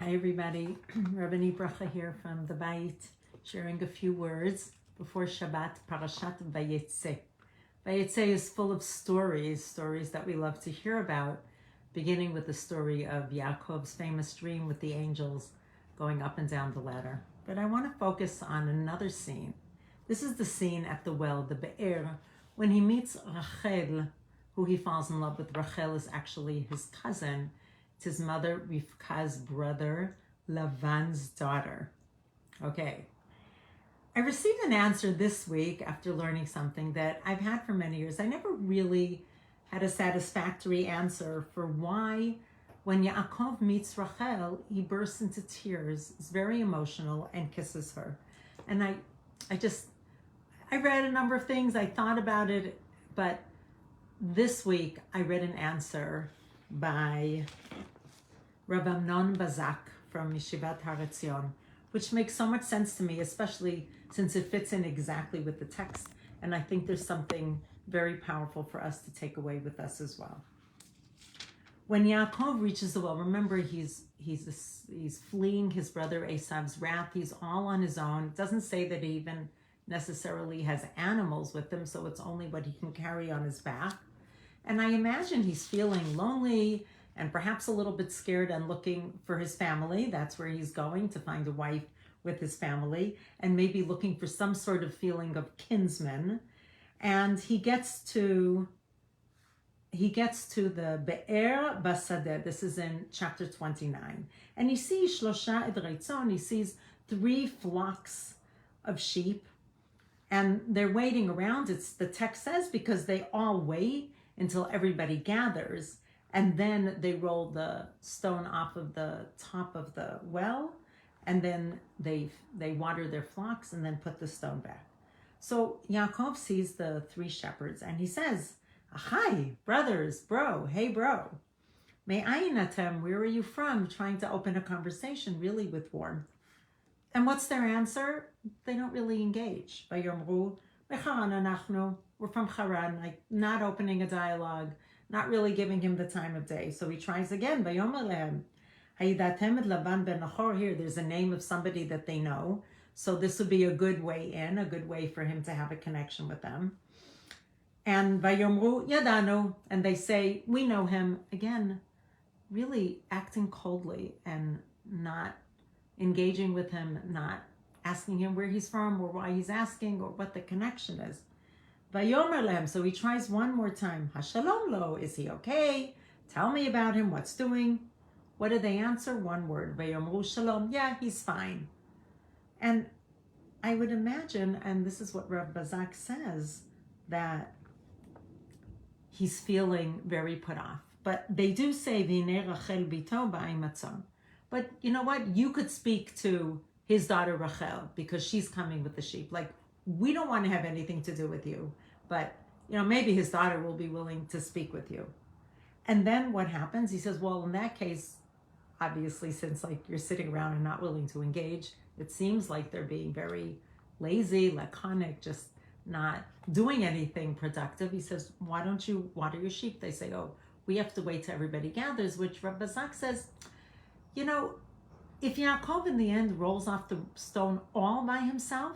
Hi everybody, Rabbanit Bracha here from the Bayit, sharing a few words before Shabbat, Parashat Vayetzei. Vayetzei is full of stories that we love to hear about, beginning with the story of Yaakov's famous dream with the angels going up and down the ladder. But I want to focus on another scene. This is the scene at the well, the Be'er, when he meets Rachel, who he falls in love with. Rachel is actually his cousin. It's his mother, Rivka's brother, Lavan's daughter. Okay. I received an answer this week after learning something that I've had for many years. I never really had a satisfactory answer for why, when Yaakov meets Rachel, he bursts into tears, is very emotional, and kisses her. And I read a number of things, I thought about it, but this week I read an answer by Rabbanit from Yeshivat Har Etzion, which makes so much sense to me, especially since it fits in exactly with the text. And I think there's something very powerful for us to take away with us as well. When Yaakov reaches the well, remember he's fleeing his brother Esav's wrath. He's all on his own. It doesn't say that he even necessarily has animals with him, so it's only what he can carry on his back. And I imagine he's feeling lonely and perhaps a little bit scared and looking for his family. That's where he's going, to find a wife with his family, and maybe looking for some sort of feeling of kinsman. And he gets to the Be'er Basadeh. This is in chapter 29. And he sees Shlosha Edreitzon. He sees 3 flocks of sheep, and they're waiting around. The text says, because they all wait until everybody gathers, and then they roll the stone off of the top of the well, and then they water their flocks and then put the stone back. So Yaakov sees the 3 shepherds and he says, "Hi, brothers, bro, hey bro. Me'ayin atem, where are you from?" Trying to open a conversation really with warmth. And what's their answer? They don't really engage. Vayomru, mecharan anachnu, we're from Haran, like not opening a dialogue, not really giving him the time of day. So he tries again. Vayomer lehem, hayidatem et Lavan ben Nachor. Here, there's a name of somebody that they know. So this would be a good way in, a good way for him to have a connection with them. And vayomru yadanu, and they say, we know him. Again, really acting coldly and not engaging with him, not asking him where he's from or why he's asking or what the connection is. Vayomer lehem, so he tries one more time. Hashalom lo, is he okay? Tell me about him, what's doing? What do they answer? One word. Vayomru shalom, yeah, he's fine. And I would imagine, and this is what Rav Bazak says, that he's feeling very put off. But they do say, V'nei Rachel bito ba'ay matzon. But you know what? You could speak to his daughter Rachel because she's coming with the sheep. Like, we don't want to have anything to do with you, but maybe his daughter will be willing to speak with you. And then what happens? He says, well, in that case, obviously, since you're sitting around and not willing to engage, it seems like they're being very lazy, laconic, just not doing anything productive. He says, why don't you water your sheep? They say, oh, we have to wait till everybody gathers, which Rav Bazak says, if Yaakov in the end rolls off the stone all by himself,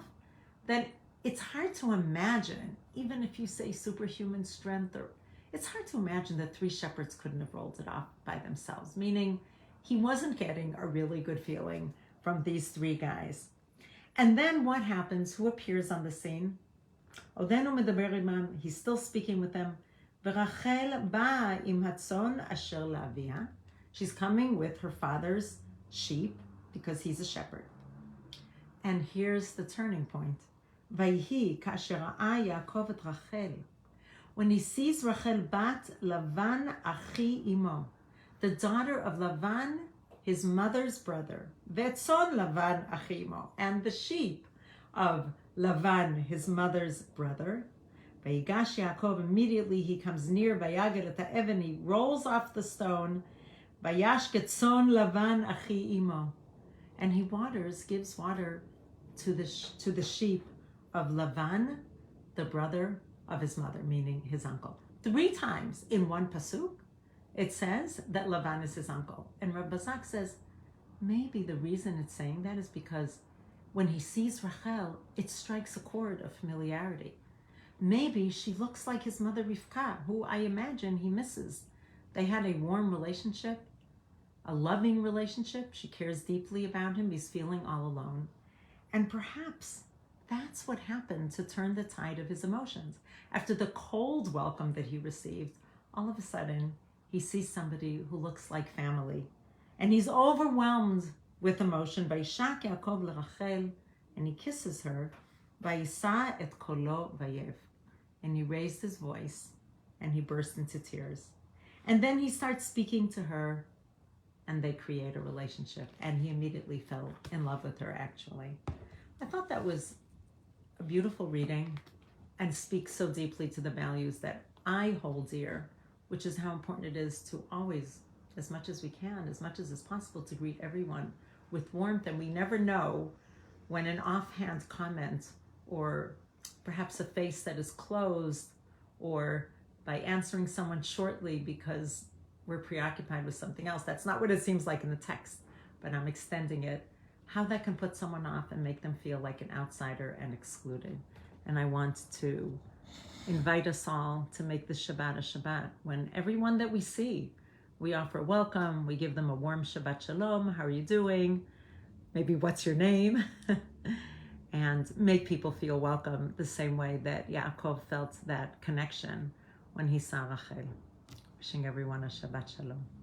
then it's hard to imagine, even if you say superhuman strength, it's hard to imagine that 3 shepherds couldn't have rolled it off by themselves, meaning he wasn't getting a really good feeling from these 3 guys. And then what happens? Who appears on the scene? Odenu medaber imam, he's still speaking with them. V'Rachel ba'a im hatzon asher la'avia. She's coming with her father's sheep because he's a shepherd. And here's the turning point. Vayhi kasher ra'a Yaakov et Rachel. When he sees Rachel bat Lavan achi imo, the daughter of Lavan, his mother's brother, vetzon Lavan achi imo, and the sheep of Lavan, his mother's brother. Vayigash Yaakov, immediately he comes near, vayaged et ha'even, he rolls off the stone, vayash getzon Lavan achi imo, and he gives water to the sheep of Lavan, the brother of his mother, meaning his uncle. 3 times in one pasuk, it says that Lavan is his uncle. And Rav Bazak says, maybe the reason it's saying that is because when he sees Rachel, it strikes a chord of familiarity. Maybe she looks like his mother Rivka, who I imagine he misses. They had a warm relationship, a loving relationship. She cares deeply about him. He's feeling all alone. And perhaps that's what happened to turn the tide of his emotions. After the cold welcome that he received, all of a sudden, he sees somebody who looks like family. And he's overwhelmed with emotion. Vayishak Yaakov leRachel, and he kisses her. Vayisa et kolo vayev. And he raised his voice, and he burst into tears. And then he starts speaking to her, and they create a relationship. And he immediately fell in love with her, actually. I thought that was a beautiful reading and speaks so deeply to the values that I hold dear, which is how important it is to always, as much as we can, as much as is possible, to greet everyone with warmth. And we never know when an offhand comment, or perhaps a face that is closed, or by answering someone shortly because we're preoccupied with something else. That's not what it seems like in the text, but I'm extending it. How that can put someone off and make them feel like an outsider and excluded. And I want to invite us all to make this Shabbat a Shabbat when everyone that we see, we offer welcome, we give them a warm Shabbat Shalom, how are you doing? Maybe what's your name? And make people feel welcome the same way that Yaakov felt that connection when he saw Rachel. Wishing everyone a Shabbat Shalom.